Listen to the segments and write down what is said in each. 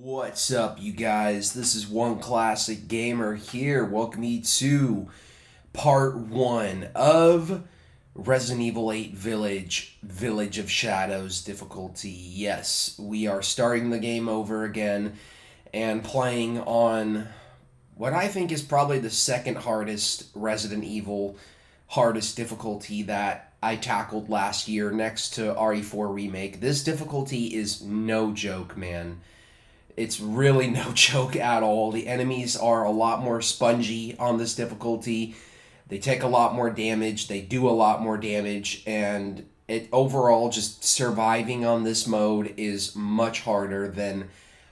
What's up, you guys? This is One Classic Gamer here. Welcome you to part 1 of Resident Evil 8 Village of Shadows difficulty. Yes, we are starting the game over again and playing on what I think is probably the second hardest Resident Evil hardest difficulty that I tackled last year next to RE4 Remake. This difficulty is no joke, man. It's really no joke at all. The enemies are a lot more spongy on this difficulty. They take a lot more damage. They do a lot more damage. And it overall, just surviving on this mode is much harder than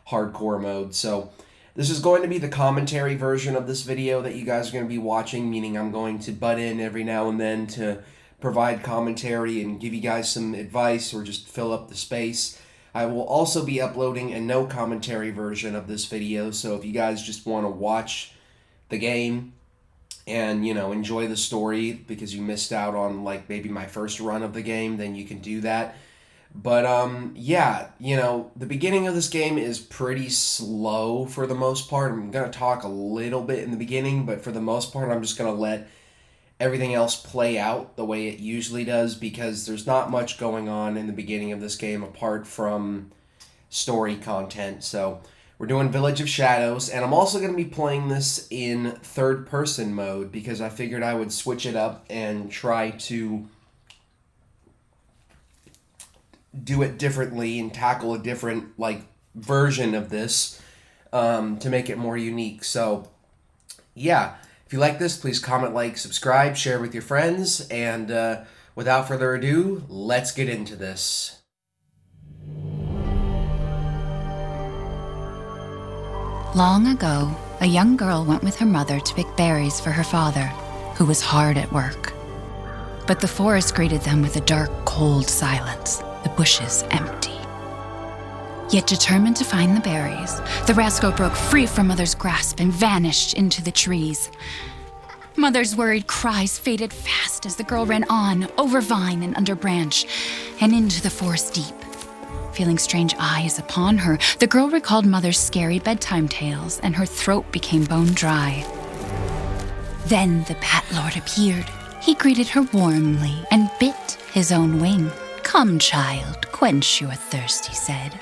hardcore mode. So this is going to be the commentary version of this video that you guys are going to be watching, meaning I'm going to butt in every now and then to provide commentary and give you guys some advice or just fill up the space. I will also be uploading a no commentary version of this video, so if you guys just want to watch the game and, enjoy the story because you missed out on, maybe my first run of the game, then you can do that. But, the beginning of this game is pretty slow for the most part. I'm going to talk a little bit in the beginning, but for the most part, I'm just going to let everything else play out the way it usually does, because there's not much going on in the beginning of this game apart from story content. So we're doing Village of Shadows, and I'm also going to be playing this in third-person mode because I figured I would switch it up and try to do it differently and tackle a different version of this to make it more unique. So yeah. If you like this, please comment, like, subscribe, share with your friends, and without further ado, let's get into this. Long ago, a young girl went with her mother to pick berries for her father, who was hard at work. But the forest greeted them with a dark, cold silence, the bushes empty. Yet determined to find the berries, the rascal broke free from Mother's grasp and vanished into the trees. Mother's worried cries faded fast as the girl ran on, over vine and under branch, and into the forest deep. Feeling strange eyes upon her, the girl recalled Mother's scary bedtime tales, and her throat became bone dry. Then the Bat Lord appeared. He greeted her warmly and bit his own wing. "Come, child, quench your thirst," he said.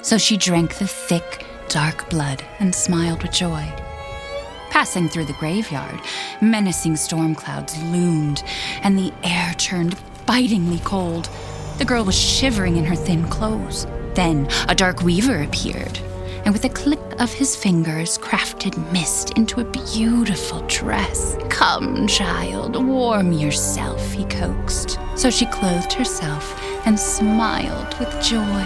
So she drank the thick, dark blood and smiled with joy. Passing through the graveyard, menacing storm clouds loomed, and the air turned bitingly cold. The girl was shivering in her thin clothes. Then a dark weaver appeared, and with a click of his fingers, crafted mist into a beautiful dress. "Come, child, warm yourself," he coaxed. So she clothed herself and smiled with joy.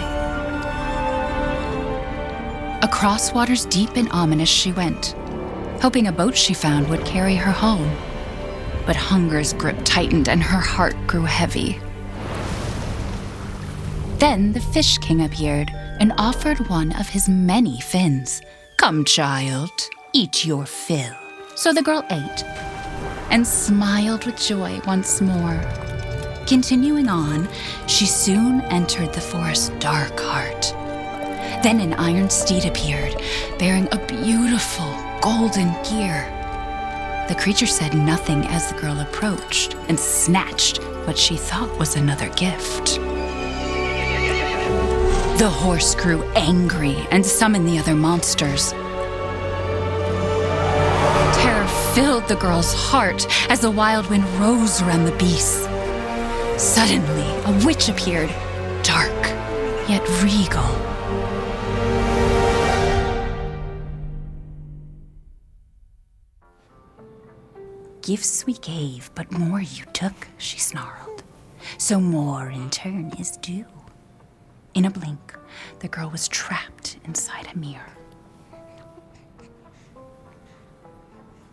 Across waters deep and ominous she went, hoping a boat she found would carry her home. But hunger's grip tightened and her heart grew heavy. Then the Fish King appeared and offered one of his many fins. "Come, child, eat your fill." So the girl ate and smiled with joy once more. Continuing on, she soon entered the forest's dark heart. Then an iron steed appeared, bearing a beautiful golden gear. The creature said nothing as the girl approached and snatched what she thought was another gift. The horse grew angry and summoned the other monsters. Terror filled the girl's heart as the wild wind rose around the beasts. Suddenly, a witch appeared, dark yet regal. "Gifts we gave, but more you took," she snarled. "So more in turn is due." In a blink, the girl was trapped inside a mirror.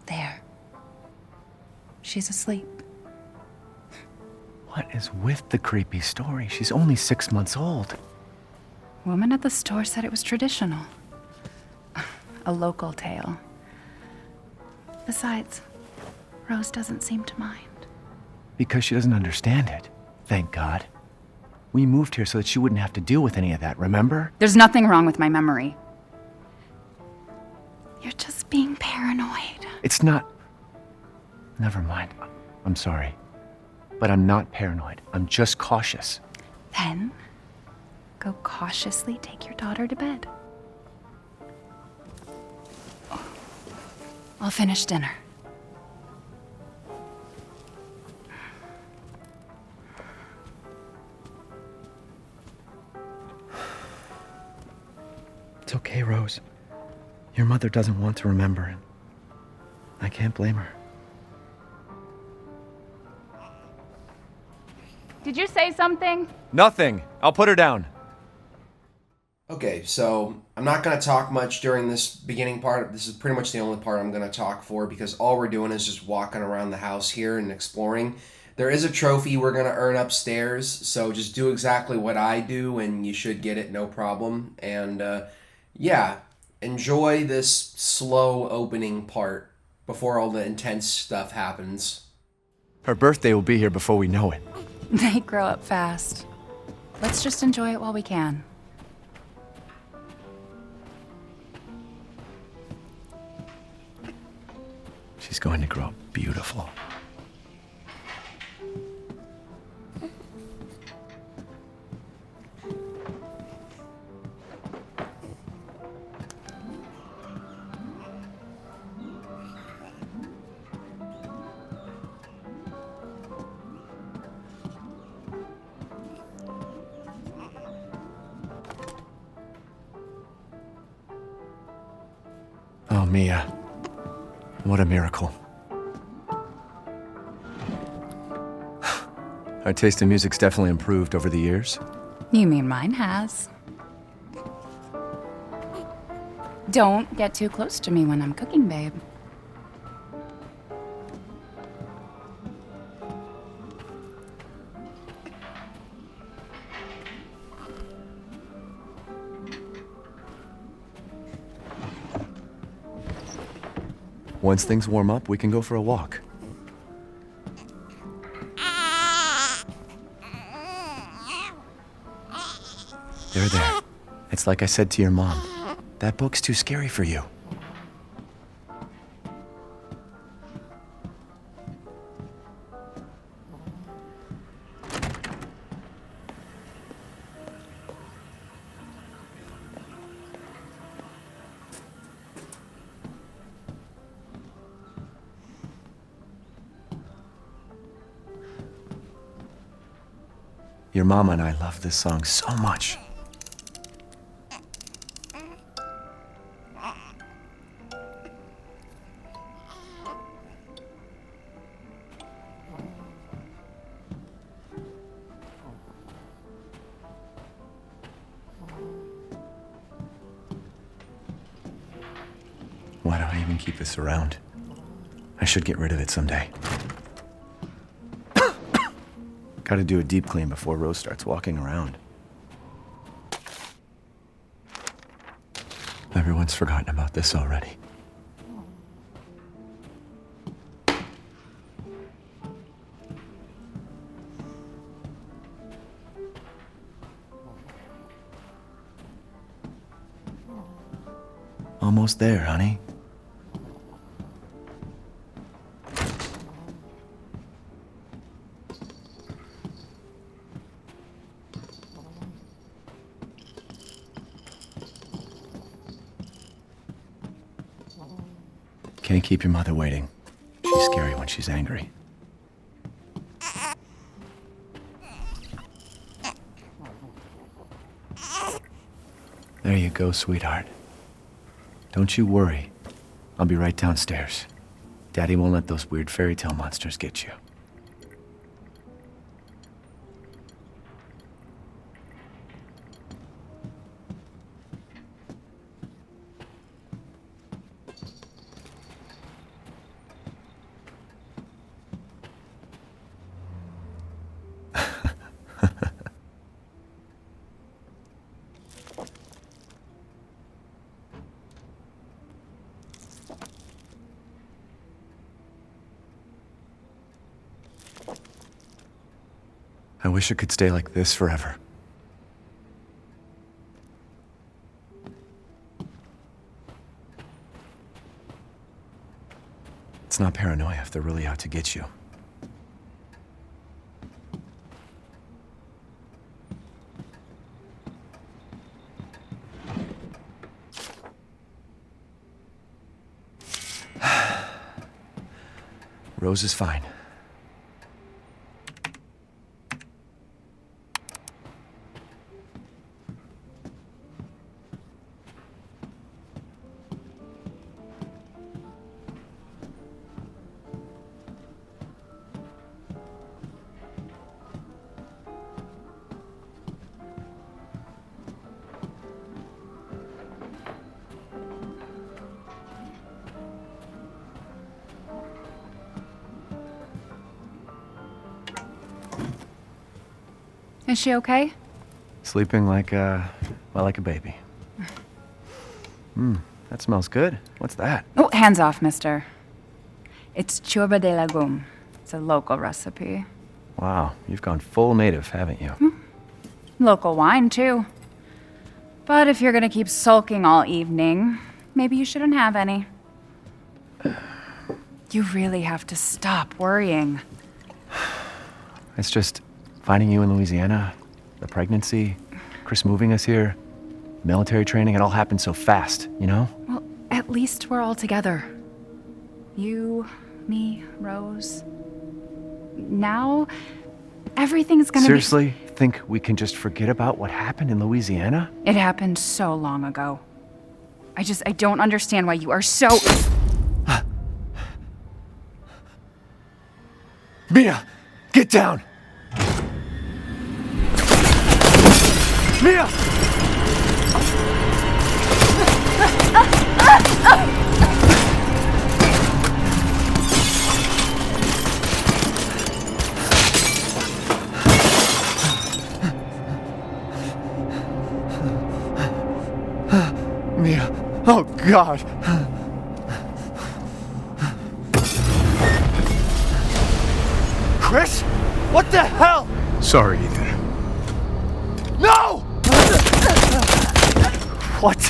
There. She's asleep. What is with the creepy story? She's only 6 months old. Woman at the store said it was traditional. A local tale. Besides, Rose doesn't seem to mind. Because she doesn't understand it. Thank God. We moved here so that she wouldn't have to deal with any of that, remember? There's nothing wrong with my memory. You're just being paranoid. It's not... Never mind. I'm sorry. But I'm not paranoid. I'm just cautious. Then, go cautiously take your daughter to bed. I'll finish dinner. It's okay, Rose. Your mother doesn't want to remember, and I can't blame her. Did you say something? Nothing. I'll put her down. Okay, so I'm not going to talk much during this beginning part. This is pretty much the only part I'm going to talk for because all we're doing is just walking around the house here and exploring. There is a trophy we're going to earn upstairs, so just do exactly what I do and you should get it no problem. And yeah, enjoy this slow opening part before all the intense stuff happens. Her birthday will be here before we know it. They grow up fast. Let's just enjoy it while we can. She's going to grow up beautiful. Oh, Mia. What a miracle. Our taste in music's definitely improved over the years. You mean mine has. Don't get too close to me when I'm cooking, babe. Once things warm up, we can go for a walk. There. It's like I said to your mom. That book's too scary for you. Your mama and I love this song so much. Why do I even keep this around? I should get rid of it someday. Gotta do a deep clean before Rose starts walking around. Everyone's forgotten about this already. Almost there, honey. Can't keep your mother waiting. She's scary when she's angry. There you go, sweetheart. Don't you worry. I'll be right downstairs. Daddy won't let those weird fairy tale monsters get you. I wish it could stay like this forever. It's not paranoia if they're really out to get you. Rose is fine. Is she okay? Sleeping like a baby. That smells good. What's that? Oh, hands off, mister. It's ciorba de legume. It's a local recipe. Wow, you've gone full native, haven't you? Local wine, too. But if you're gonna keep sulking all evening, maybe you shouldn't have any. You really have to stop worrying. It's just finding you in Louisiana, the pregnancy, Chris moving us here, military training, it all happened so fast, you know? Well, at least we're all together. You, me, Rose. Now, everything's gonna Seriously, think we can just forget about what happened in Louisiana? It happened so long ago. I don't understand why you are so... Mia, get down! Mia! Mia, oh God! Chris? What the hell? Sorry, Ethan. No! What?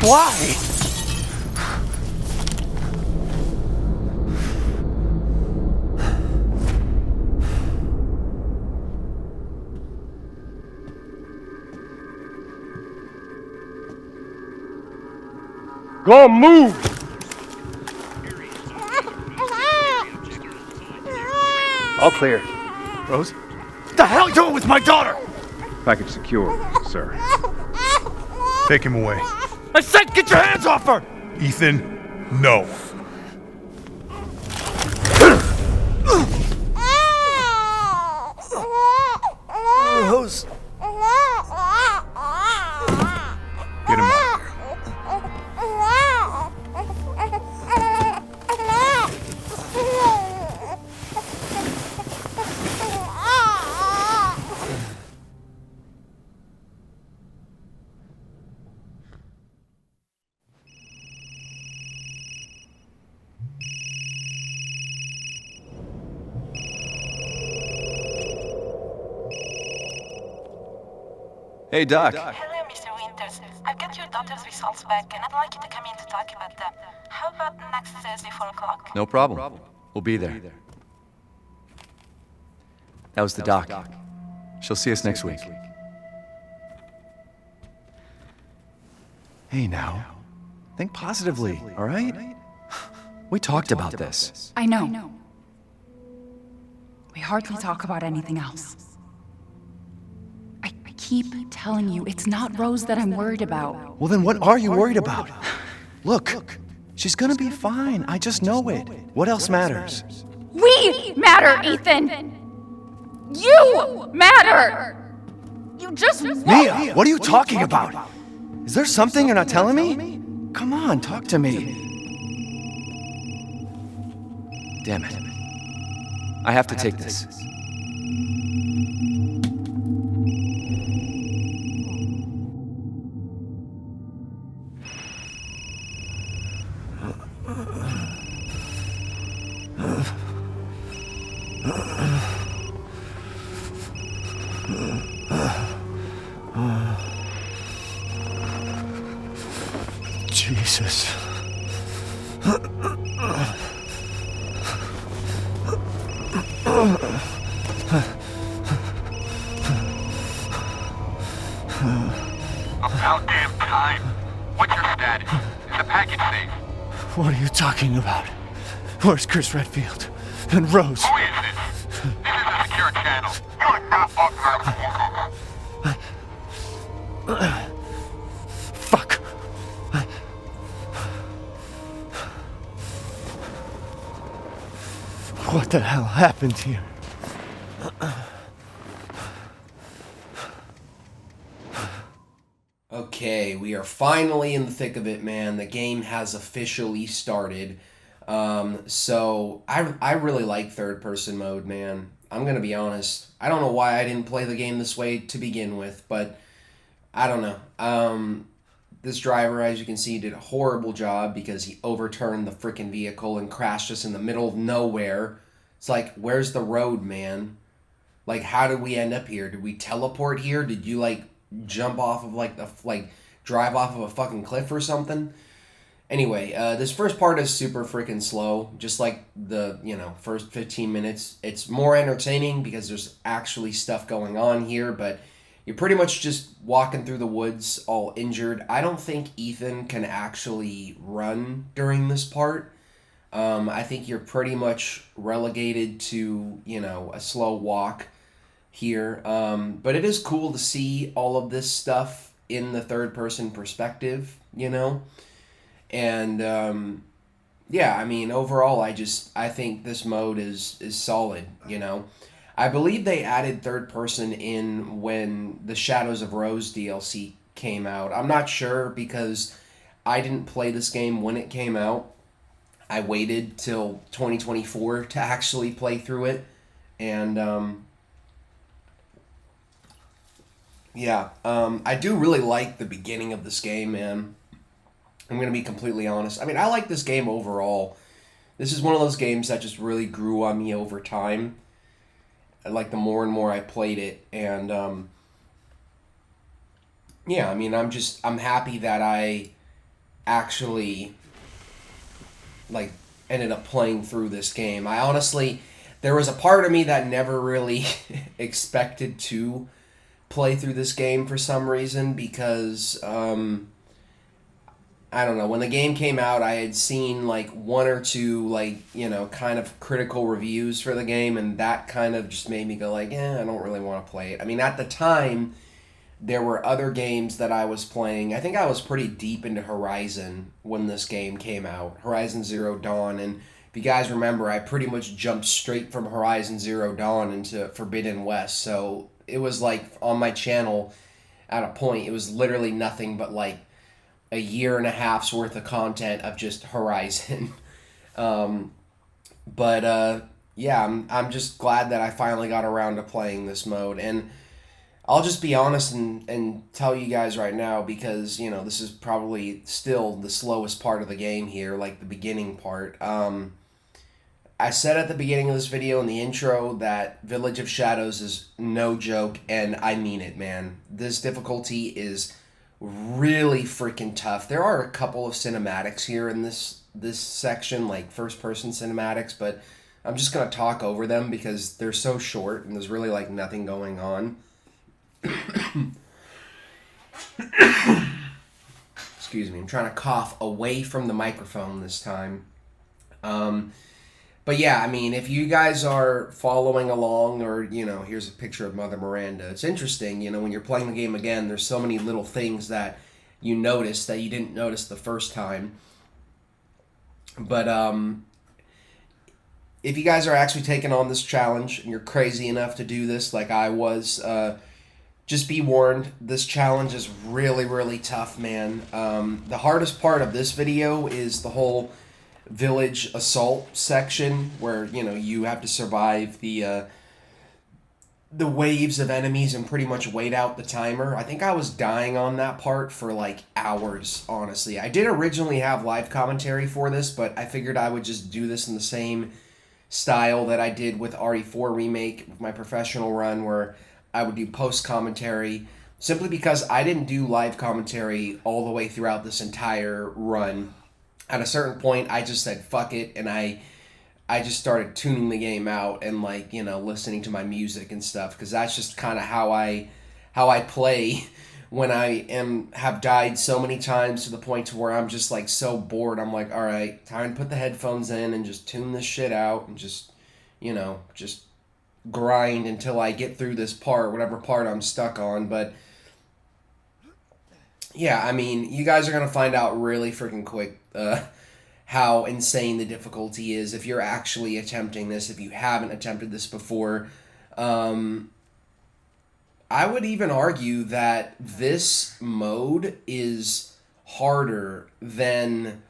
Why? Go on, move! All clear. Rose? What the hell are you doing with my daughter? Package secure, sir. Take him away. I said get your hands off her! Ethan, no. Rose. Get him out of here. Hey, Doc. Hello, Mr. Winters. I've got your daughter's results back, and I'd like you to come in to talk about them. How about next Thursday, 4 o'clock? No problem. We'll be there. That was the doc. She'll see us next week. Hey, now. Think positively, all right? We talked about this. I know. We hardly talk about anything else. I keep telling you, it's not Rose that I'm worried about. Well, then what are you worried about? Look, she's gonna be fine. I just know it. What else matters? We matter, Ethan! You matter! You just Mia, what are you talking about? Is there something you're not telling me? Come on, talk to me. Damn it. I have to take this. Jesus. About damn time. What's your status? Is the package safe? What are you talking about? Where's Chris Redfield? And Rose? Who is this? This is a secure channel. You're not authorized. Fuck! What the hell happened here? Okay, we are finally in the thick of it, man. The game has officially started. So I really like third-person mode, man. I'm gonna be honest. I don't know why I didn't play the game this way to begin with, but I don't know. This driver, as you can see, did a horrible job because he overturned the freaking vehicle and crashed us in the middle of nowhere. It's like, where's the road, man? Like, how did we end up here? Did we teleport here? Did you, like, jump off of, drive off of a fucking cliff or something? Anyway, this first part is super freaking slow. Just like the, first 15 minutes. It's more entertaining because there's actually stuff going on here, but you're pretty much just walking through the woods all injured. I don't think Ethan can actually run during this part. I think you're pretty much relegated to, a slow walk here. But it is cool to see all of this stuff in the third-person perspective, And, yeah, I mean, overall, I think this mode is solid, I believe they added third person in when the Shadows of Rose DLC came out. I'm not sure because I didn't play this game when it came out. I waited till 2024 to actually play through it. And, I do really like the beginning of this game, man. I'm going to be completely honest. I mean, I like this game overall. This is one of those games that just really grew on me over time. Like the more and more I played it, and I'm happy that I actually ended up playing through this game. I honestly, there was a part of me that never really expected to play through this game for some reason because I don't know, when the game came out, I had seen one or two kind of critical reviews for the game, and that kind of just made me go I don't really want to play it. I mean, at the time, there were other games that I was playing. I think I was pretty deep into Horizon when this game came out, Horizon Zero Dawn, and if you guys remember, I pretty much jumped straight from Horizon Zero Dawn into Forbidden West, so it was on my channel at a point, it was literally nothing but a year and a half's worth of content of just Horizon. I'm just glad that I finally got around to playing this mode. And I'll just be honest and tell you guys right now, because, this is probably still the slowest part of the game here, the beginning part. I said at the beginning of this video in the intro that Village of Shadows is no joke, and I mean it, man. This difficulty is really freaking tough. There are a couple of cinematics here in this section, first person cinematics, but I'm just gonna talk over them because they're so short and there's really nothing going on. Excuse me, I'm trying to cough away from the microphone this time. But yeah, I mean, if you guys are following along, or, here's a picture of Mother Miranda. It's interesting, when you're playing the game again, there's so many little things that you notice that you didn't notice the first time. But, if you guys are actually taking on this challenge, and you're crazy enough to do this like I was, just be warned, this challenge is really, really tough, man. The hardest part of this video is the whole village assault section where you have to survive the waves of enemies and pretty much wait out the timer. I think I was dying on that part for hours, honestly. I did originally have live commentary for this, but I figured I would just do this in the same style that I did with RE4 Remake with my professional run, where I would do post commentary, simply because I didn't do live commentary all the way throughout this entire run. At a certain point, I just said, fuck it, and I I just started tuning the game out and like, you know, listening to my music and stuff, because that's just kind of how I play when I have died so many times to the point to where I'm just like so bored. I'm like, all right, time to put the headphones in and just tune this shit out and just, you know, just grind until I get through this part, whatever part I'm stuck on. But yeah, I mean, you guys are going to find out really freaking quick how insane the difficulty is if you're actually attempting this, if you haven't attempted this before. I would even argue that this mode is harder than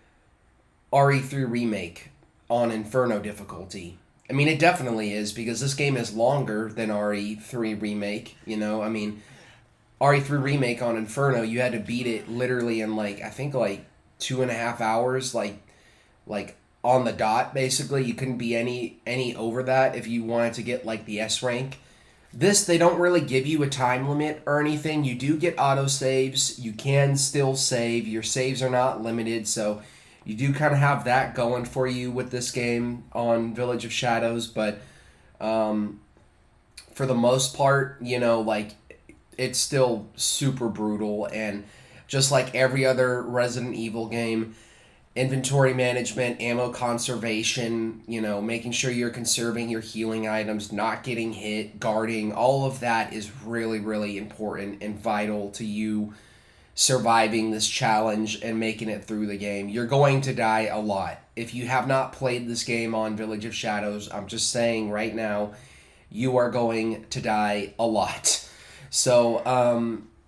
RE3 Remake on Inferno difficulty. I mean, it definitely is, because this game is longer than RE3 Remake, you know? I mean, RE3 Remake on Inferno, you had to beat it literally in, like, I think, like, 2.5 hours, like on the dot, basically. You couldn't be any over that if you wanted to get, like, the S rank. This, they don't really give you a time limit or anything. You do get autosaves. You can still save. Your saves are not limited, so you do kind of have that going for you with this game on Village of Shadows. But for the most part, you know, like, it's still super brutal. And just like every other Resident Evil game, inventory management, ammo conservation, you know, making sure you're conserving your healing items, not getting hit, guarding, all of that is really, really important and vital to you surviving this challenge and making it through the game. You're going to die a lot. If you have not played this game on Village of Shadows, I'm just saying right now, you are going to die a lot. So,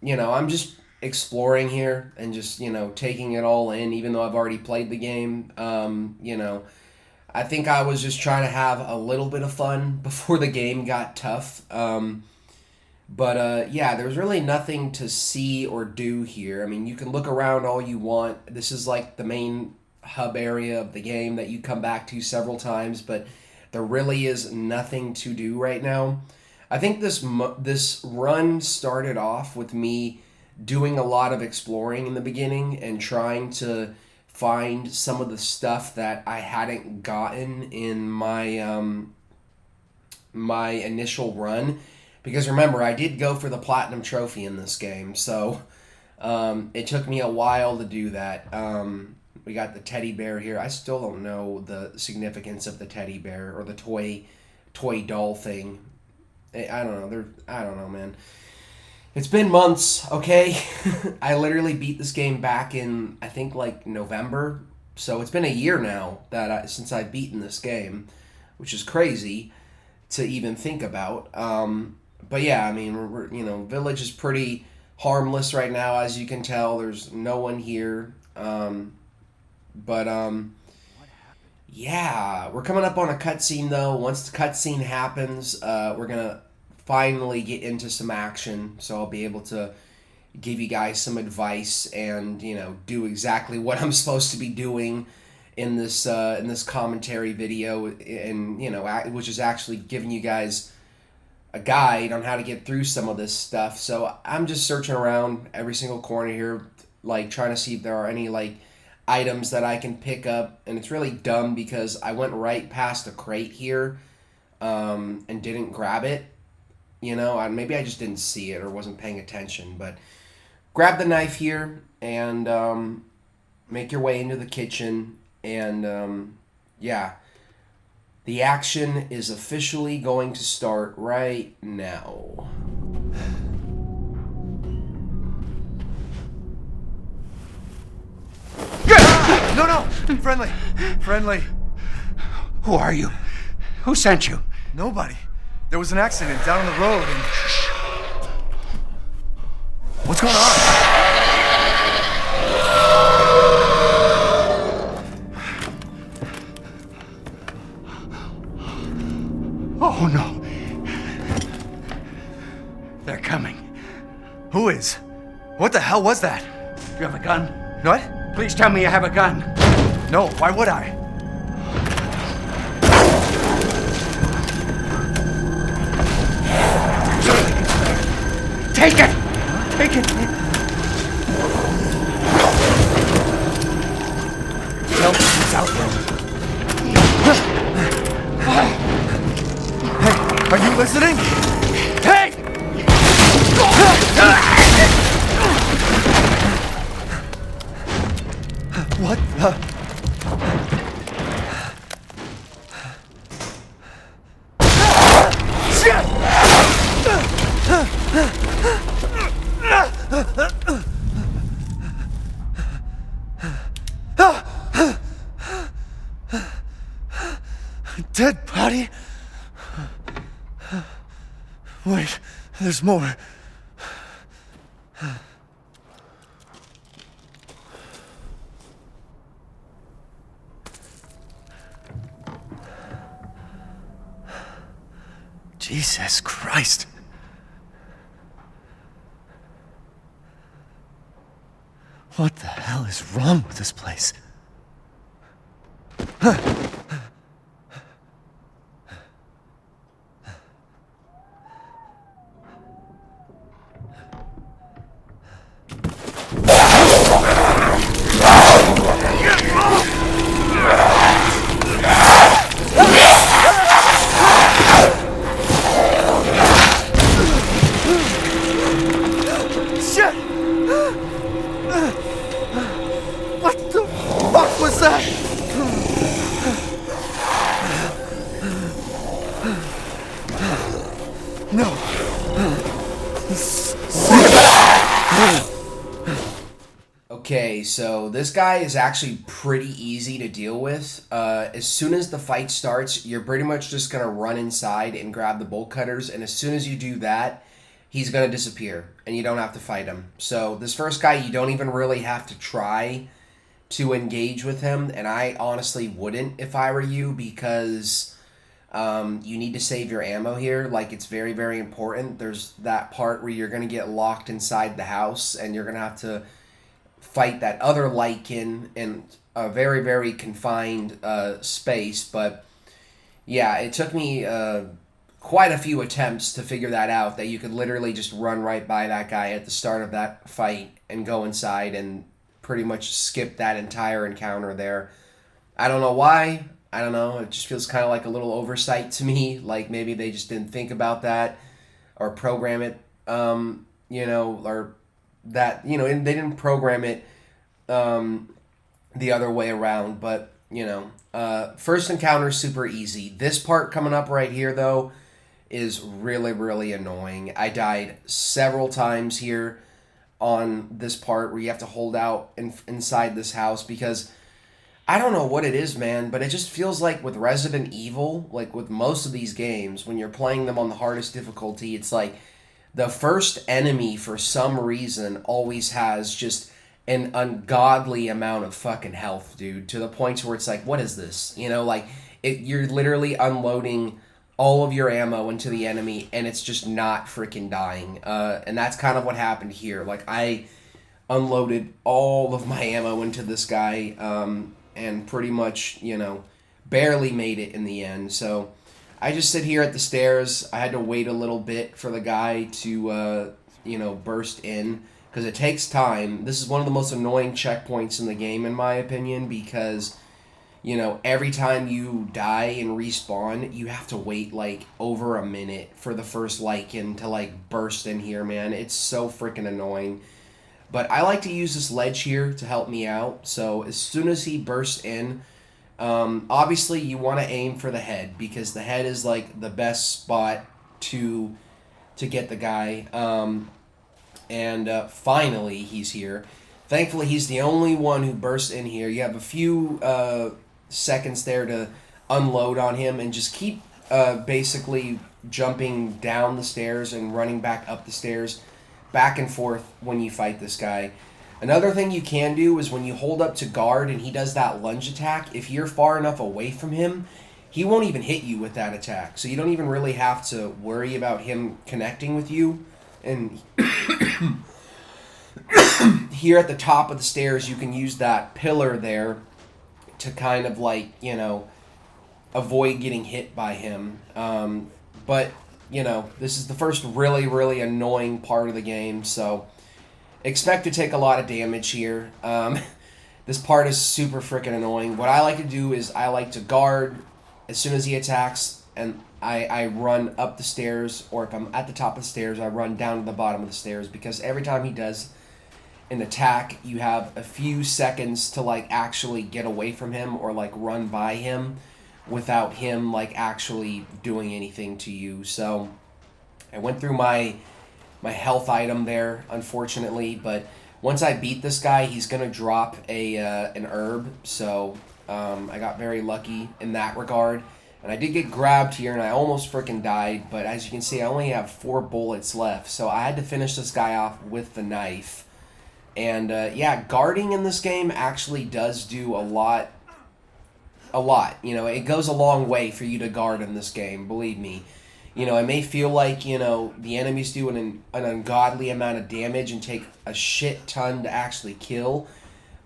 you know, I'm just exploring here and just, you know, taking it all in, even though I've already played the game. You know, I think I was just trying to have a little bit of fun before the game got tough. But yeah, there's really nothing to see or do here. I mean, you can look around all you want. This is like the main hub area of the game that you come back to several times, but there really is nothing to do right now. I think this run started off with me doing a lot of exploring in the beginning and trying to find some of the stuff that I hadn't gotten in my my initial run. Because remember, I did go for the Platinum Trophy in this game, so it took me a while to do that. We got the teddy bear here. I still don't know the significance of the teddy bear or the toy doll thing. I don't know. I don't know, man. It's been months, okay? I literally beat this game back in, I think, like, November. So it's been a year now since I've beaten this game, which is crazy to even think about. But yeah, I mean, we're, you know, Village is pretty harmless right now, as you can tell. There's no one here. Yeah, we're coming up on a cutscene, though. Once the cutscene happens, we're going to finally get into some action, so I'll be able to give you guys some advice and, you know, do exactly what I'm supposed to be doing in this commentary video, and, you know, which is actually giving you guys a guide on how to get through some of this stuff. So I'm just searching around every single corner here, like trying to see if there are any like items that I can pick up, and it's really dumb because I went right past a crate here and didn't grab it. You know, maybe I just didn't see it or wasn't paying attention, but grab the knife here and make your way into the kitchen, and yeah, the action is officially going to start right now. No! Friendly. Who are you? Who sent you? Nobody. There was an accident down on the road and... What's going on? Oh, no. They're coming. Who is? What the hell was that? You have a gun? What? Please tell me you have a gun. No, why would I? Take it! Take it! Help is out there. What the? Dead body? Wait, there's more. Jesus Christ. What the hell is wrong with this place? Shit! What the fuck was that? No. Okay, so this guy is actually pretty easy to deal with. As soon as the fight starts, you're pretty much just going to run inside and grab the bolt cutters, and as soon as you do that, he's going to disappear, and you don't have to fight him. So this first guy, you don't even really have to try to engage with him, and I honestly wouldn't if I were you, because you need to save your ammo here. Like, it's very, very important. There's that part where you're going to get locked inside the house, and you're going to have to fight that other Lycan in a very, very confined space. But yeah, it took me quite a few attempts to figure that out, that you could literally just run right by that guy at the start of that fight and go inside and pretty much skip that entire encounter there. I don't know why. I don't know. It just feels kind of like a little oversight to me. Like maybe they just didn't think about that or program it, or that, and they didn't program it the other way around. But, first encounter is super easy. This part coming up right here, though, is really, really annoying. I died several times here on this part where you have to hold out inside this house, because I don't know what it is, man, but it just feels like with Resident Evil, like with most of these games, when you're playing them on the hardest difficulty, it's like the first enemy, for some reason, always has just an ungodly amount of fucking health, dude, to the point where it's like, what is this? You're literally unloading all of your ammo into the enemy, and it's just not freaking dying. And that's kind of what happened here. Like, I unloaded all of my ammo into this guy, and pretty much, barely made it in the end. So I just sit here at the stairs. I had to wait a little bit for the guy to, burst in, because it takes time. This is one of the most annoying checkpoints in the game, in my opinion, because, every time you die and respawn, you have to wait, over a minute for the first Lycan to, burst in here, man. It's so freaking annoying. But I like to use this ledge here to help me out. So as soon as he bursts in, obviously you want to aim for the head, because the head is the best spot to get the guy. Finally he's here. Thankfully he's the only one who bursts in here. You have a few seconds there to unload on him and just keep basically jumping down the stairs and running back up the stairs, back and forth when you fight this guy. Another thing you can do is when you hold up to guard and he does that lunge attack, if you're far enough away from him, he won't even hit you with that attack. So you don't even really have to worry about him connecting with you. And here at the top of the stairs, you can use that pillar there to kind of avoid getting hit by him. But this is the first really, really annoying part of the game, so expect to take a lot of damage here. This part is super freaking annoying. What I like to do is I like to guard as soon as he attacks, and I run up the stairs, or if I'm at the top of the stairs, I run down to the bottom of the stairs, because every time he does an attack, you have a few seconds to like actually get away from him or like run by him without him like actually doing anything to you. So I went through my health item there, unfortunately, but once I beat this guy, he's gonna drop an herb, so I got very lucky in that regard. And I did get grabbed here, and I almost freaking died, but as you can see, I only have 4 bullets left, so I had to finish this guy off with the knife. And yeah, guarding in this game actually does do a lot. You know, it goes a long way for you to guard in this game, believe me. You know, it may feel like, you know, the enemies do an ungodly amount of damage and take a shit ton to actually kill.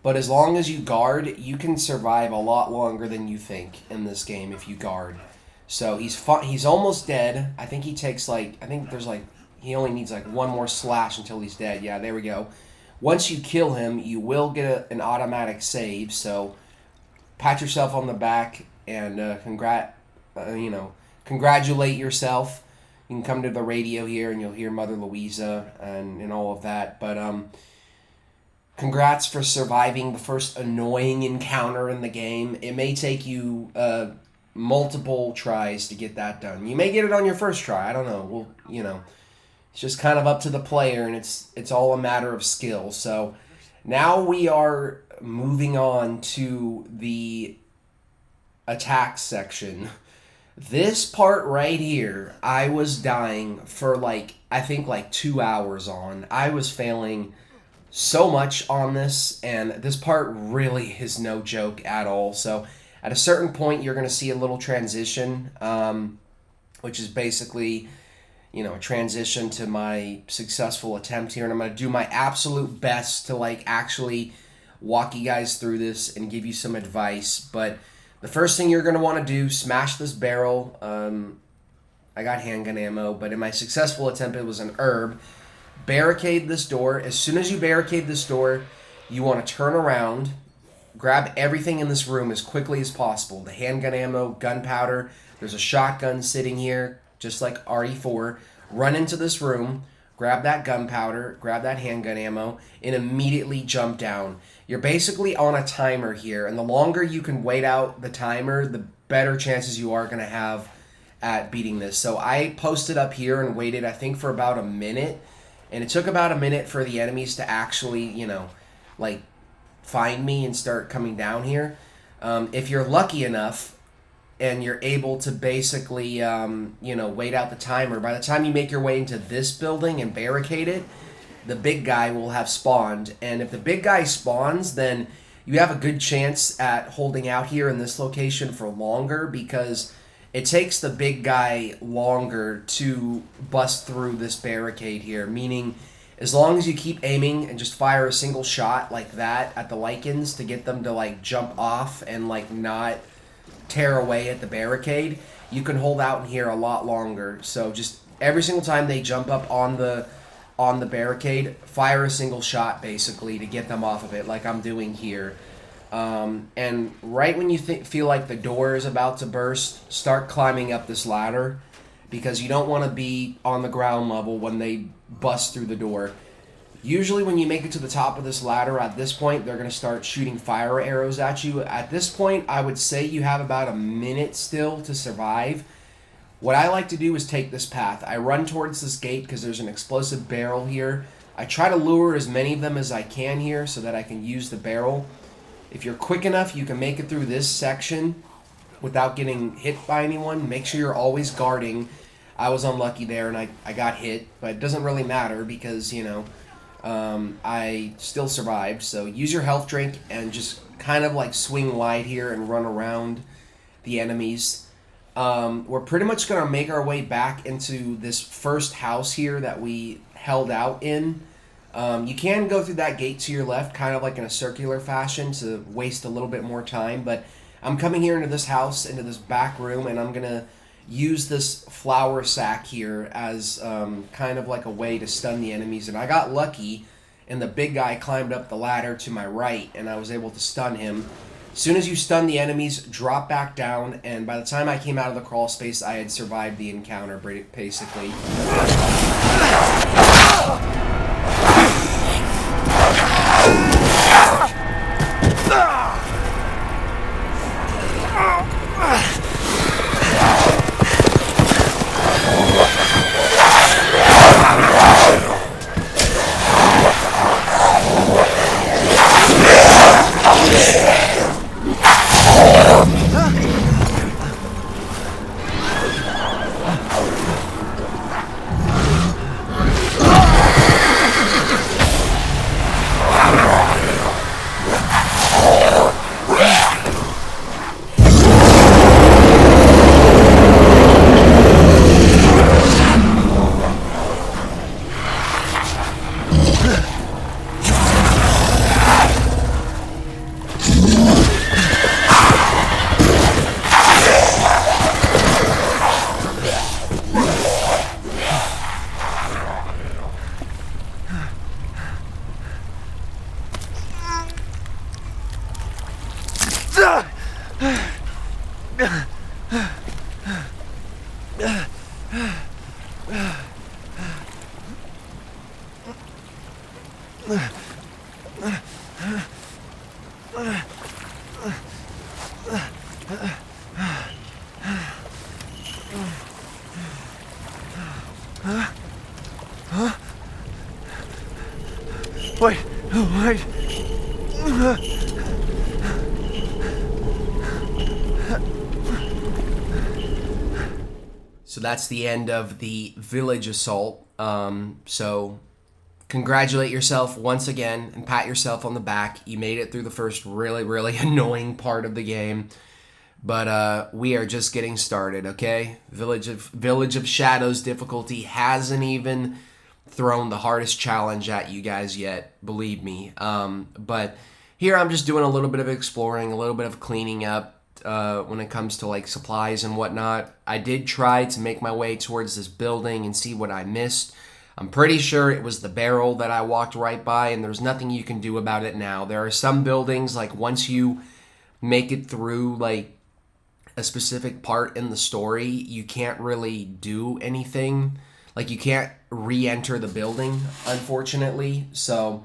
But as long as you guard, you can survive a lot longer than you think in this game if you guard. So he's almost dead. I think he takes like, he only needs like 1 more slash until he's dead. Yeah, there we go. Once you kill him, you will get an automatic save. So pat yourself on the back and congratulate yourself. You can come to the radio here and you'll hear Mother Louisa and all of that. But congrats for surviving the first annoying encounter in the game. It may take you multiple tries to get that done. You may get it on your first try. I don't know. Well, you know, it's just kind of up to the player, and it's all a matter of skill. So now we are moving on to the attack section. This part right here, I was dying for I think 2 hours on. I was failing so much on this, and this part really is no joke at all. So at a certain point, you're going to see a little transition, which is basically, you know, a transition to my successful attempt here. And I'm going to do my absolute best to actually walk you guys through this and give you some advice. But the first thing you're going to want to do, smash this barrel. I got handgun ammo, but in my successful attempt, it was an herb. Barricade this door. As soon as you barricade this door, you want to turn around, grab everything in this room as quickly as possible. The handgun ammo, gunpowder. There's a shotgun sitting here, just like RE4. Run into this room, grab that gunpowder, grab that handgun ammo, and immediately jump down. You're basically on a timer here, and the longer you can wait out the timer, the better chances you are going to have at beating this. So I posted up here and waited, I think, for about a minute, and it took about a minute for the enemies to actually, you know, find me and start coming down here. If you're lucky enough and you're able to basically, wait out the timer, by the time you make your way into this building and barricade it, the big guy will have spawned. And if the big guy spawns, then you have a good chance at holding out here in this location for longer, because it takes the big guy longer to bust through this barricade here, meaning as long as you keep aiming and just fire a single shot like that at the lichens to get them to jump off and not tear away at the barricade, you can hold out in here a lot longer. So just every single time they jump up on the barricade, fire a single shot basically to get them off of it, like I'm doing here. And right when you feel like the door is about to burst, start climbing up this ladder, because you don't want to be on the ground level when they bust through the door. Usually when you make it to the top of this ladder, at this point, they're going to start shooting fire arrows at you. At this point, I would say you have about a minute still to survive. What I like to do is take this path. I run towards this gate because there's an explosive barrel here. I try to lure as many of them as I can here so that I can use the barrel. If you're quick enough, you can make it through this section without getting hit by anyone. Make sure you're always guarding. I was unlucky there and I got hit, but it doesn't really matter because, I still survived. So use your health drink and just kind of swing wide here and run around the enemies. We're pretty much going to make our way back into this first house here that we held out in. You can go through that gate to your left, kind of like in a circular fashion to waste a little bit more time, but I'm coming here into this house, into this back room, and I'm going to use this flour sack here as kind of like a way to stun the enemies. And I got lucky, and the big guy climbed up the ladder to my right, and I was able to stun him. As soon as you stun the enemies, drop back down, and by the time I came out of the crawl space, I had survived the encounter, basically. Wait, wait. So that's the end of the village assault. So congratulate yourself once again and pat yourself on the back. You made it through the first really, really annoying part of the game. But we are just getting started, okay? Village of Shadows difficulty hasn't even thrown the hardest challenge at you guys yet, believe me. But here I'm just doing a little bit of exploring, a little bit of cleaning up when it comes to like supplies and whatnot. I did try to make my way towards this building and see what I missed. I'm pretty sure it was the barrel that I walked right by, and there's nothing you can do about it now. There are some buildings, like once you make it through like a specific part in the story, you can't really do anything. Like you can't re-enter the building, unfortunately. So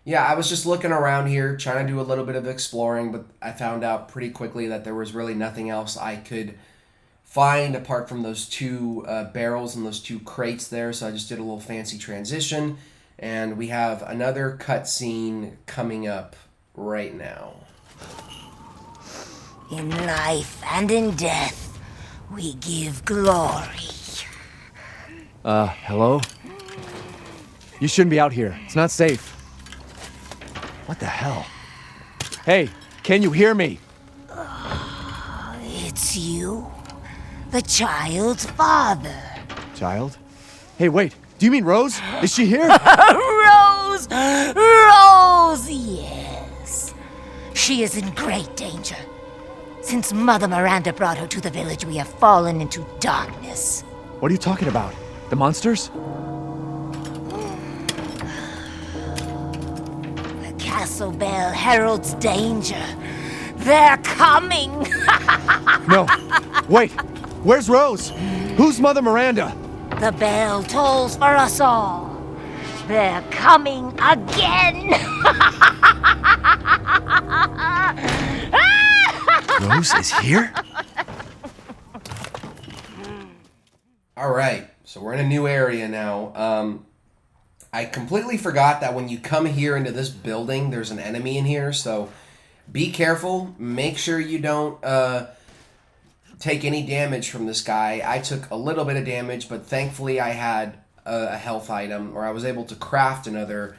yeah, I was just looking around here, trying to do a little bit of exploring, but I found out pretty quickly that there was really nothing else I could find apart from those two barrels and those two crates there. So I just did a little fancy transition, and we have another cutscene coming up right now. In life and in death, we give glory. Hello? You shouldn't be out here. It's not safe. What the hell? Hey, can you hear me? It's you, the child's father. Child? Hey, wait. Do you mean Rose? Is she here? Rose! Rose, yes. She is in great danger. Since Mother Miranda brought her to the village, we have fallen into darkness. What are you talking about? The monsters? The castle bell heralds danger. They're coming! No. Wait. Where's Rose? Who's Mother Miranda? The bell tolls for us all. They're coming again! Rose is here? All right, so we're in a new area now. I completely forgot that when you come here into this building, there's an enemy in here, so be careful. Make sure you don't take any damage from this guy. I took a little bit of damage, but thankfully I had a health item, or I was able to craft another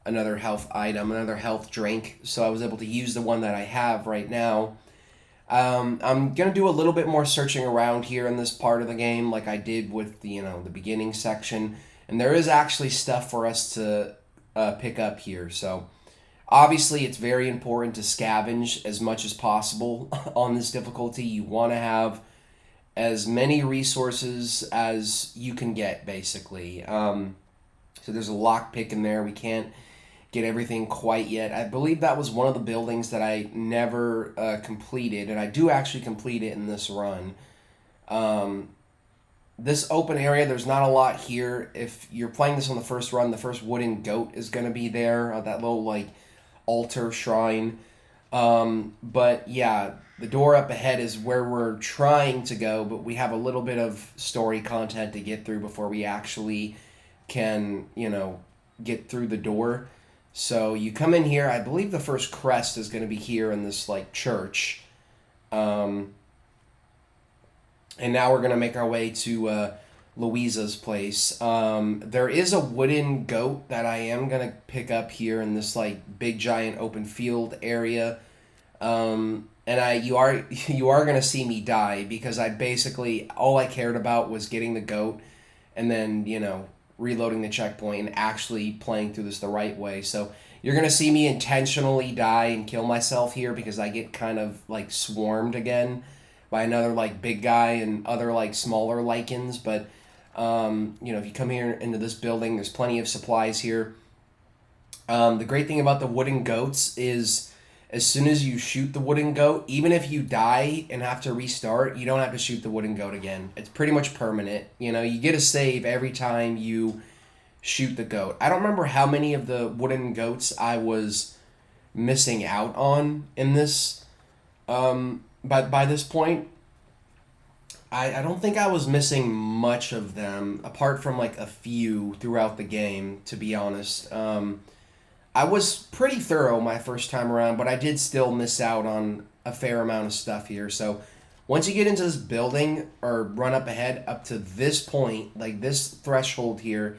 health item, another health drink, so I was able to use the one that I have right now. I'm going to do a little bit more searching around here in this part of the game like I did with the beginning section. And there is actually stuff for us to pick up here. So obviously it's very important to scavenge as much as possible on this difficulty. You want to have as many resources as you can get, basically. So there's a lockpick in there. We can't get everything quite yet. I believe that was one of the buildings that I never completed, and I do actually complete it in this run. This open area, there's not a lot here. If you're playing this on the first run, the first wooden goat is going to be there, that little like altar shrine. But yeah, the door up ahead is where we're trying to go, but we have a little bit of story content to get through before we actually can, get through the door. So you come in here, I believe the first crest is going to be here in this like church. And now we're going to make our way to Louisa's place. There is a wooden goat that I am going to pick up here in this like big giant open field area. And you are going to see me die because I basically, all I cared about was getting the goat and then, reloading the checkpoint and actually playing through this the right way. So you're going to see me intentionally die and kill myself here because I get kind of like swarmed again by another like big guy and other like smaller lichens. But, if you come here into this building, there's plenty of supplies here. The great thing about the wooden goats is as soon as you shoot the wooden goat, even if you die and have to restart, you don't have to shoot the wooden goat again. It's pretty much permanent. You know, you get a save every time you shoot the goat. I don't remember how many of the wooden goats I was missing out on in this, by this point. I don't think I was missing much of them, apart from like a few throughout the game, to be honest. I was pretty thorough my first time around, but I did still miss out on a fair amount of stuff here. So once you get into this building or run up ahead, up to this point, like this threshold here,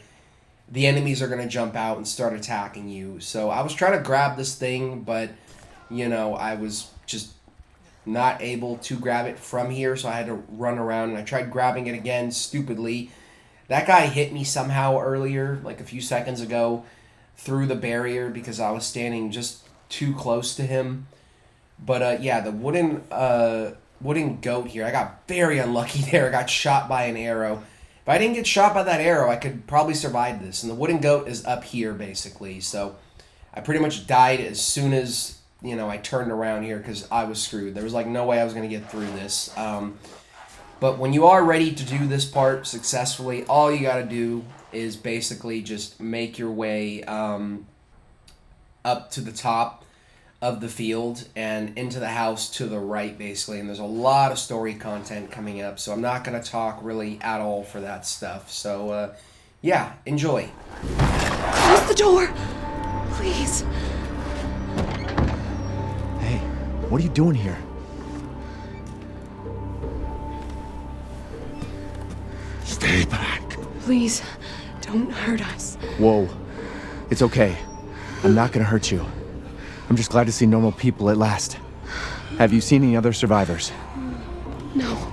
the enemies are going to jump out and start attacking you. So I was trying to grab this thing, but, you know, I was just not able to grab it from here, so I had to run around, and I tried grabbing it again stupidly. That guy hit me somehow earlier, like a few seconds ago, through the barrier because I was standing just too close to him. But yeah, the wooden goat here, I got very unlucky there. I got shot by an arrow. If I didn't get shot by that arrow, I could probably survive this. And the wooden goat is up here, basically. So I pretty much died as soon as, you know, I turned around here because I was screwed. There was like no way I was going to get through this. But when you are ready to do this part successfully, all you got to do is basically just make your way up to the top of the field and into the house to the right, basically. And there's a lot of story content coming up, so I'm not going to talk really at all for that stuff. So, yeah, enjoy. Close the door, please. Hey, what are you doing here? Stay back. Please, don't hurt us. Whoa. It's okay. I'm not gonna hurt you. I'm just glad to see normal people at last. Have you seen any other survivors? No.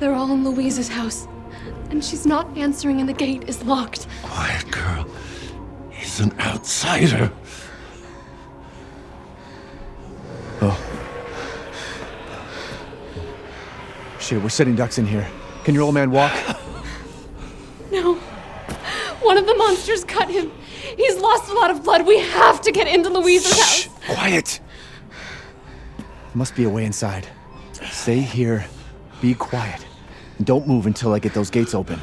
They're all in Louise's house. And she's not answering and the gate is locked. Quiet girl. He's an outsider. Oh. Shit, we're sitting ducks in here. Can your old man walk? No. One of the monsters cut him. He's lost a lot of blood. We have to get into Louise's house. Quiet! There must be a way inside. Stay here, be quiet, and don't move until I get those gates open.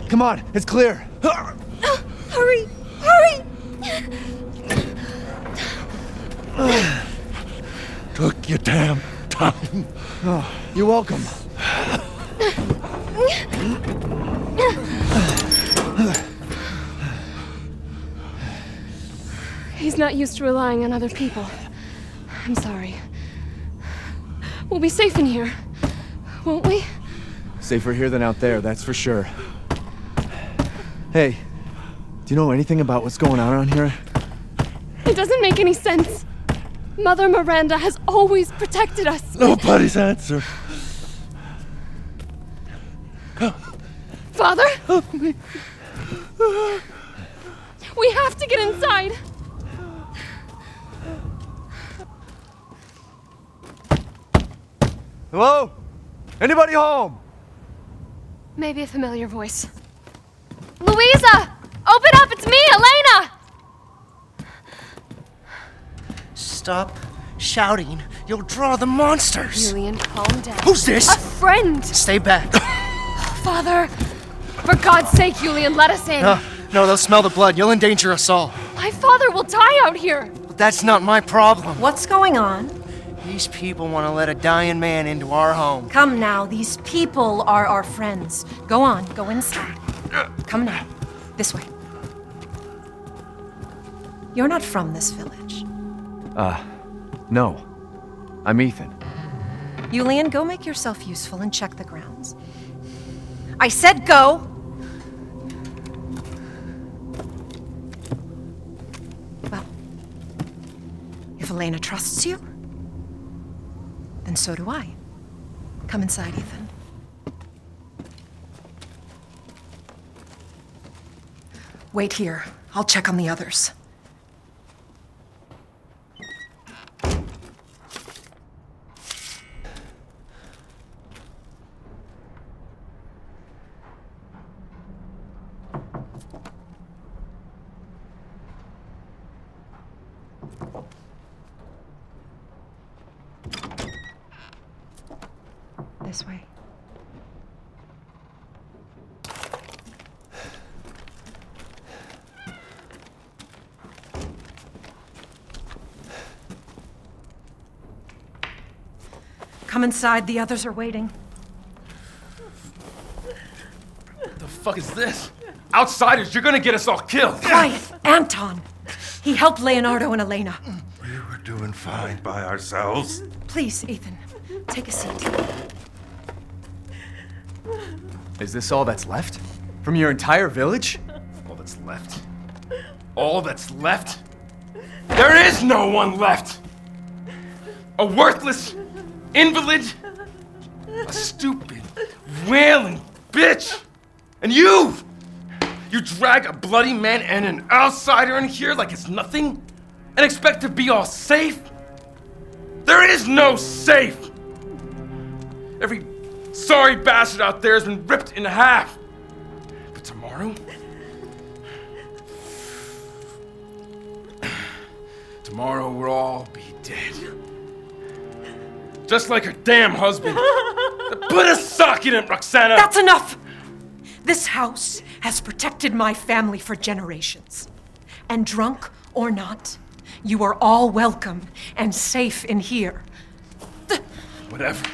Come on, it's clear. Hurry! Hurry! Took your damn time. Oh, you're welcome. He's not used to relying on other people. I'm sorry. We'll be safe in here, won't we? Safer here than out there, that's for sure. Hey, do you know anything about what's going on around here? It doesn't make any sense. Mother Miranda has always protected us. Nobody's answer. Father? Help me. We have to get inside. Hello? Anybody home? Maybe a familiar voice. Louisa! Open up! It's me, Elena! Stop shouting. You'll draw the monsters. Julian, calm down. Who's this? A friend! Stay back. Father! For God's sake, Julian, let us in. No, they'll smell the blood. You'll endanger us all. My father will die out here. But that's not my problem. What's going on? These people want to let a dying man into our home. Come now, these people are our friends. Go on, go inside. Come now. This way. You're not from this village. No. I'm Ethan. Yulian, go make yourself useful and check the grounds. I said go! Well, if Elena trusts you, then so do I. Come inside, Ethan. Wait here. I'll check on the others. This way. Come inside, the others are waiting. What the fuck is this? Outsiders, you're gonna get us all killed! Quiet! Anton! He helped Leonardo and Elena. We were doing fine by ourselves. Please, Ethan, take a seat. Is this all that's left? From your entire village? All that's left? All that's left? There is no one left! A worthless invalid, a stupid, wailing bitch! And you drag a bloody man and an outsider in here like it's nothing? And expect to be all safe? There is no safe! Every sorry bastard out there has been ripped in half. But tomorrow? Tomorrow we'll all be dead. Just like her damn husband. Put a sock in it, Roxana! That's enough! This house has protected my family for generations. And drunk or not, you are all welcome and safe in here. Whatever.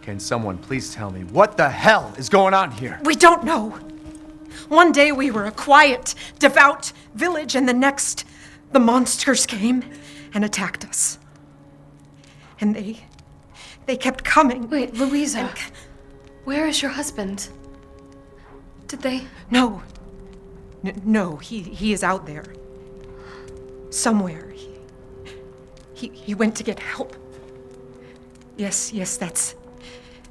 Can someone please tell me what the hell is going on here? We don't know. One day we were a quiet, devout village, and the next, the monsters came and attacked us. And they kept coming. Wait, Louisa. Where is your husband? Did they? No. No, he is out there. Somewhere. He went to get help. Yes, that's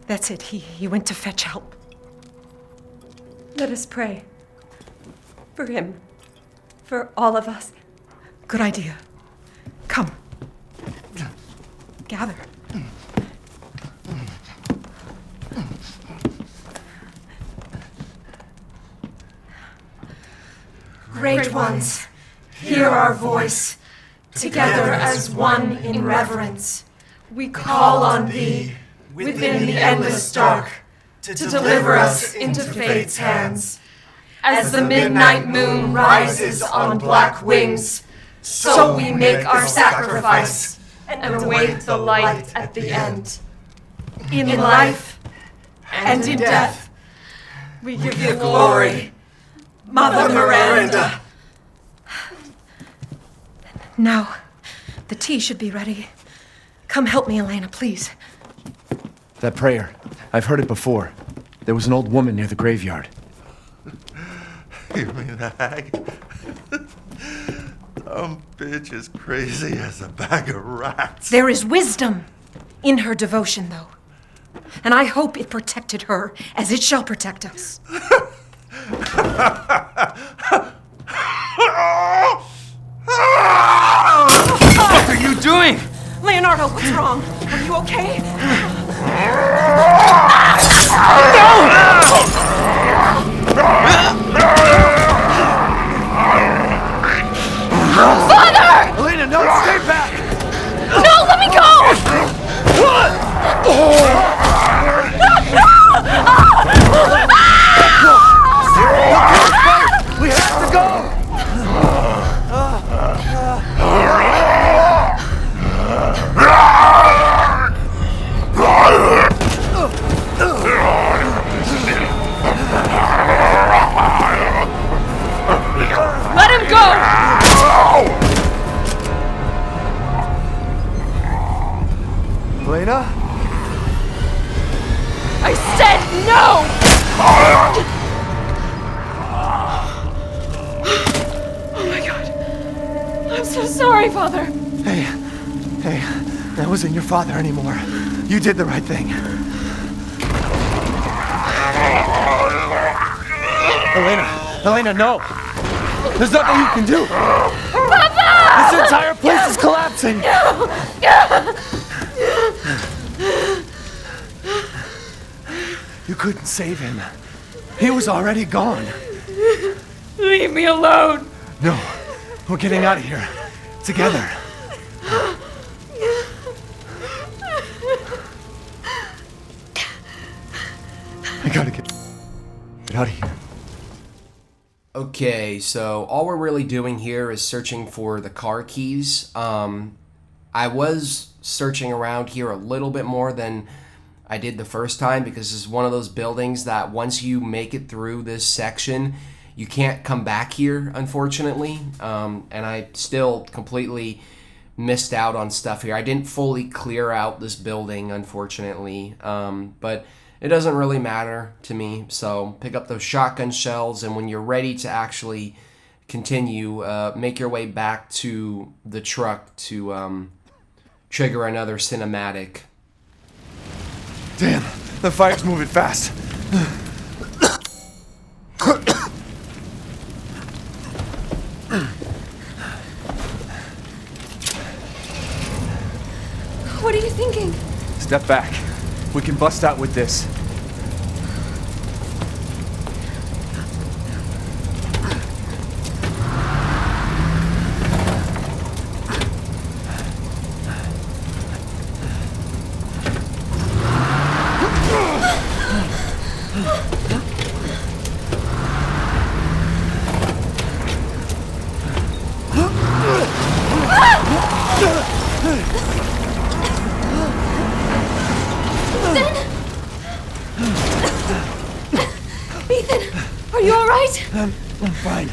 it. He went to fetch help. Let us pray. For him. For all of us. Good idea. Come. Gather. Great ones, hear our voice. Together as one in reverence, we call on thee within the endless dark to deliver us into fate's hands. As the midnight moon rises on black wings, so we make our sacrifice and await the light at the end. In life and in death, we give you glory, Mother Miranda. Now, the tea should be ready. Come help me, Elena, please. That prayer. I've heard it before. There was an old woman near the graveyard. You mean the hag? Dumb bitch is crazy as a bag of rats. There is wisdom in her devotion, though. And I hope it protected her as it shall protect us. What are you doing? Leonardo, what's wrong? Are you okay? Father! Elena, no, stay back! No, let me go! We have to go! Let him go! sorry, Father. Hey, that wasn't your father anymore. You did the right thing. Elena, no! There's nothing you can do! Papa! This entire place is collapsing! You couldn't save him. He was already gone. Leave me alone. No, we're getting out of here. Together. I gotta get out of here. Okay, so all we're really doing here is searching for the car keys. I was searching around here a little bit more than I did the first time because it's one of those buildings that once you make it through this section, you can't come back here, unfortunately. And I still completely missed out on stuff here. I didn't fully clear out this building, unfortunately. But it doesn't really matter to me. So pick up those shotgun shells, and when you're ready to actually continue, make your way back to the truck to trigger another cinematic. Damn, the fire's moving fast. What are you thinking? Step back. We can bust out with this. Ethan, are you all right? I'm fine.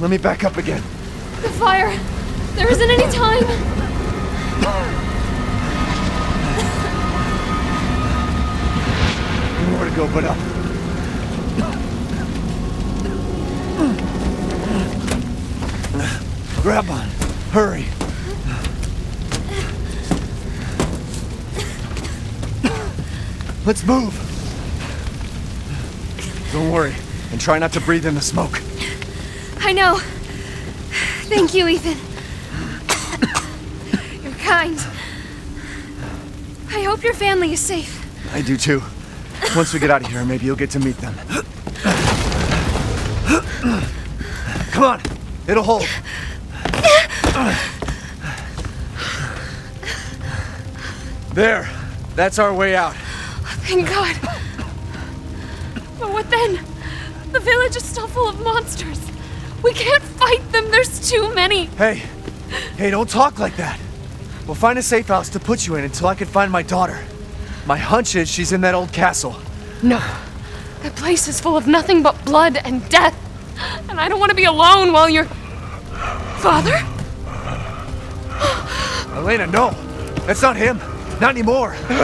Let me back up again. The fire. There isn't any time. Nowhere to go but up. Grab on. Hurry. Let's move. Don't worry, and try not to breathe in the smoke. I know. Thank you, Ethan. You're kind. I hope your family is safe. I do too. Once we get out of here, maybe you'll get to meet them. Come on, it'll hold. There, that's our way out. Thank God. But what then? The village is still full of monsters. We can't fight them. There's too many. Hey, don't talk like that. We'll find a safe house to put you in until I can find my daughter. My hunch is she's in that old castle. No. That place is full of nothing but blood and death. And I don't want to be alone while you're... Father? Elena, no. That's not him. Not anymore. He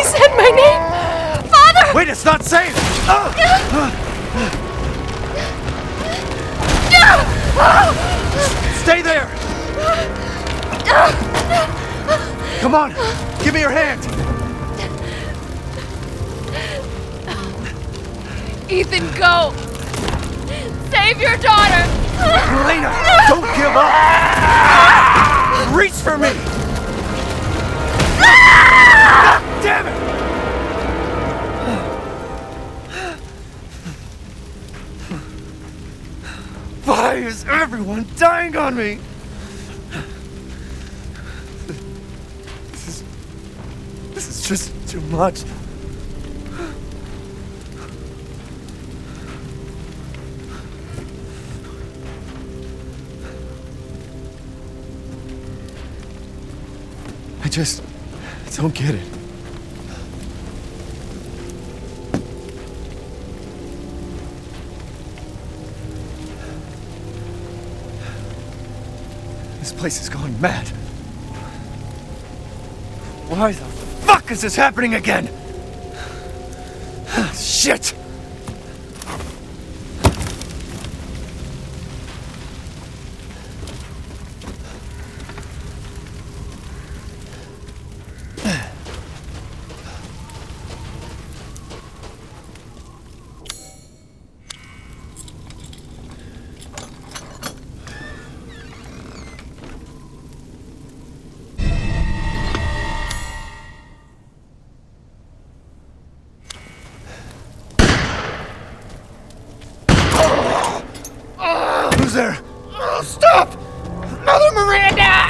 said my name. Father! Wait, it's not safe. Stay there. Come on. Give me your hand. Ethan, go. Save your daughter. Elena, don't give up. Reach for me. God damn it! Why is everyone dying on me? This is just too much. I just don't get it. This place is going mad. Why the fuck is this happening again? Shit! Who's there? Oh, stop! Mother Miranda!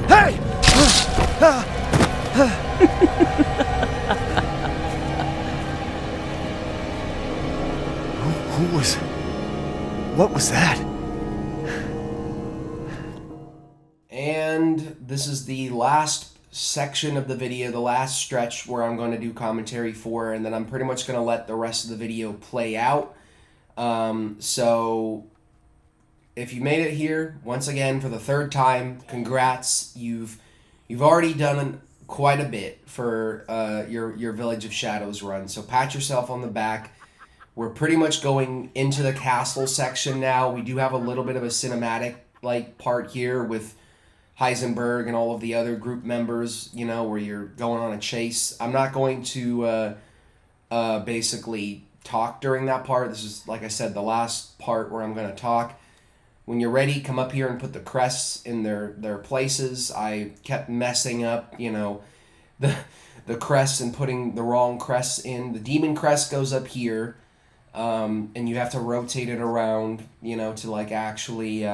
Hey! Who was... What was that? And this is the last section of the video, the last stretch where I'm going to do commentary for, and then I'm pretty much going to let the rest of the video play out. So if you made it here, once again, for the third time, congrats. You've already done quite a bit for your Village of Shadows run, so pat yourself on the back. We're pretty much going into the castle section now. We do have a little bit of a cinematic part here with Heisenberg and all of the other group members, you know, where you're going on a chase. I'm not going to basically talk during that part. This is, like I said, the last part where I'm going to talk. When you're ready, come up here and put the crests in their places. I kept messing up, you know, the crests and putting the wrong crests in. The demon crest goes up here, and you have to rotate it around, you know, to actually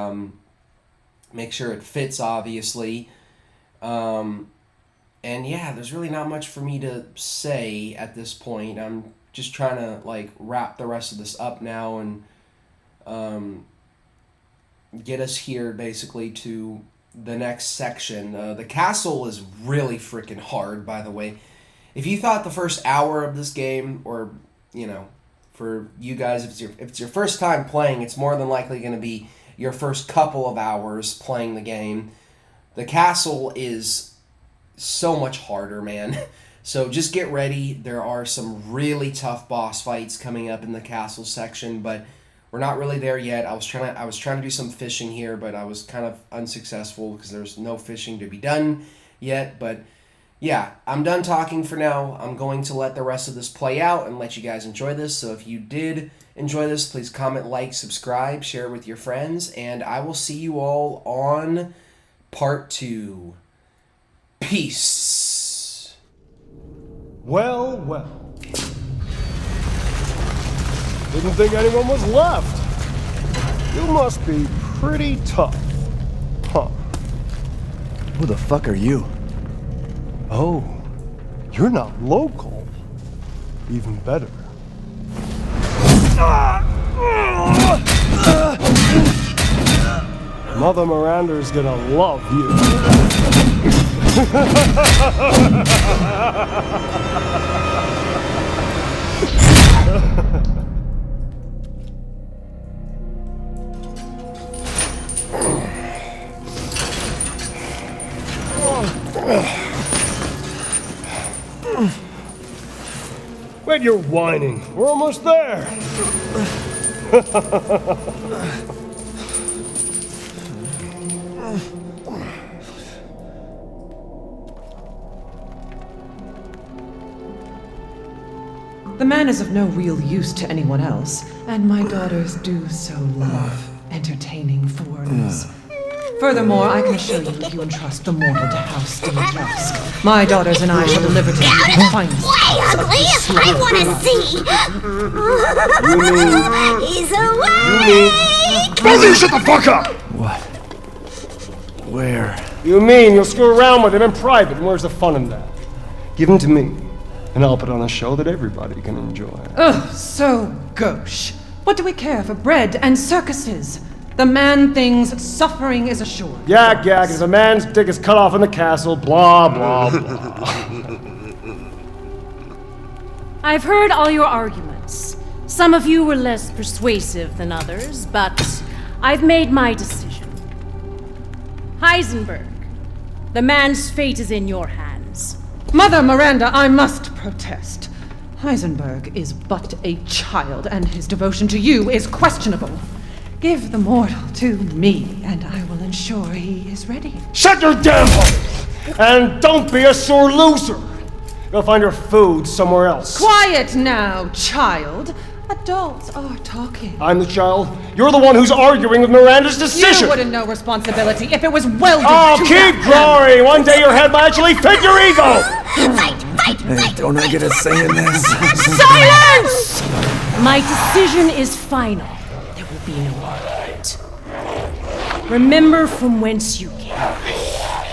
make sure it fits, obviously. And yeah, there's really not much for me to say at this point. I'm just trying to wrap the rest of this up now and get us here basically to the next section. The castle is really freaking hard, by the way. If you thought the first hour of this game, or, you know, for you guys, if it's your first time playing, it's more than likely going to be your first couple of hours playing the game. The castle is so much harder, man. So just get ready. There are some really tough boss fights coming up in the castle section, but we're not really there yet. I was trying to do some fishing here, but I was kind of unsuccessful because there's no fishing to be done yet. But yeah, I'm done talking for now. I'm going to let the rest of this play out and let you guys enjoy this. So if you did enjoy this, please comment, like, subscribe, share it with your friends, and I will see you all on part 2. Peace. Well, well. Didn't think anyone was left. You must be pretty tough. Huh. Who the fuck are you? Oh, you're not local. Even better. Mother Miranda's gonna love you. Wait, you're whining. We're almost there. The man is of no real use to anyone else, and my daughters do so love entertaining foreigners. Furthermore, I can assure you if you entrust the mortal to House Dimitrescu, my daughters and I shall deliver to you the finest. Way ugly! I want to see! He's away! Both of you shut the fuck up! What? Where? You mean you'll screw around with him in private, and where's the fun in that? Give him to me, and I'll put on a show that everybody can enjoy. Ugh, so gauche. What do we care for bread and circuses? The man thinks suffering is assured. Yak, yak, as a man's dick is cut off in the castle, blah, blah, blah. I've heard all your arguments. Some of you were less persuasive than others, but I've made my decision. Heisenberg, the man's fate is in your hands. Mother Miranda, I must protest. Heisenberg is but a child, and his devotion to you is questionable. Give the mortal to me, and I will ensure he is ready. Shut your damn hole! And don't be a sore loser! Go find your food somewhere else. Quiet now, child. Adults are talking. I'm the child. You're the one who's arguing with Miranda's decision. You wouldn't know responsibility if it was welded Oh, to keep glory! One day your head might actually fit your ego! Hey, don't I get a say in this? Silence! My decision is final. There will be no argument. Remember from whence you came.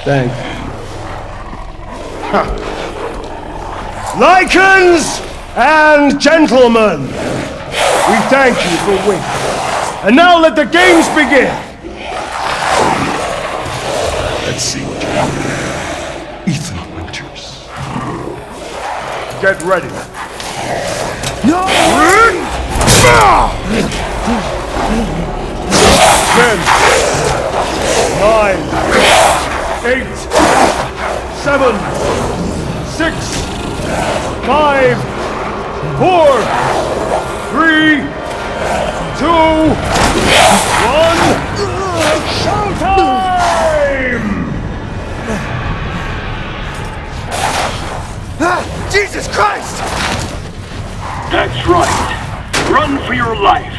Thank you. Lycans and gentlemen, we thank you for waiting. And now let the games begin! Let's see what you have. Ethan Winters. Get ready. No! 10, 9, 8, 7, 6, 5, 4, 3, 2, 1. Showtime! Jesus Christ! That's right. Run for your life.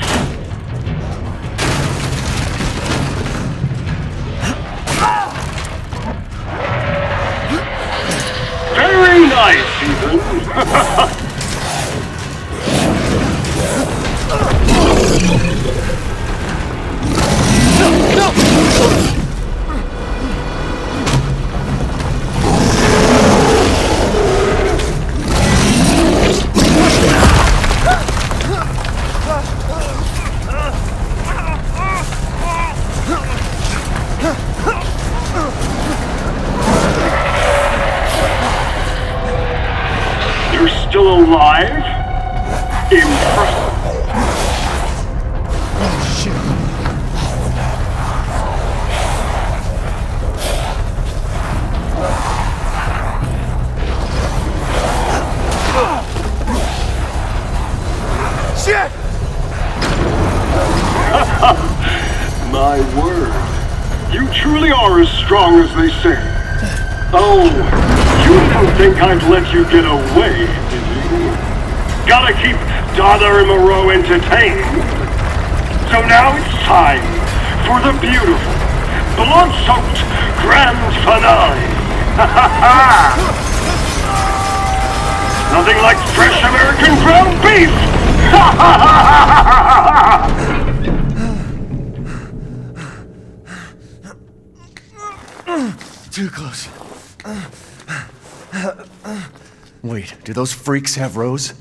Very nice, Ethan. You're still alive? Impressive. Oh, shit. Shit! My word. You truly are as strong as they say. Oh, you didn't think I'd let you get away, did you? Gotta keep Donna and Moreau entertained. So now it's time for the beautiful, blood-soaked grand finale. Nothing like fresh American ground beef! Too close. Wait, do those freaks have Rose?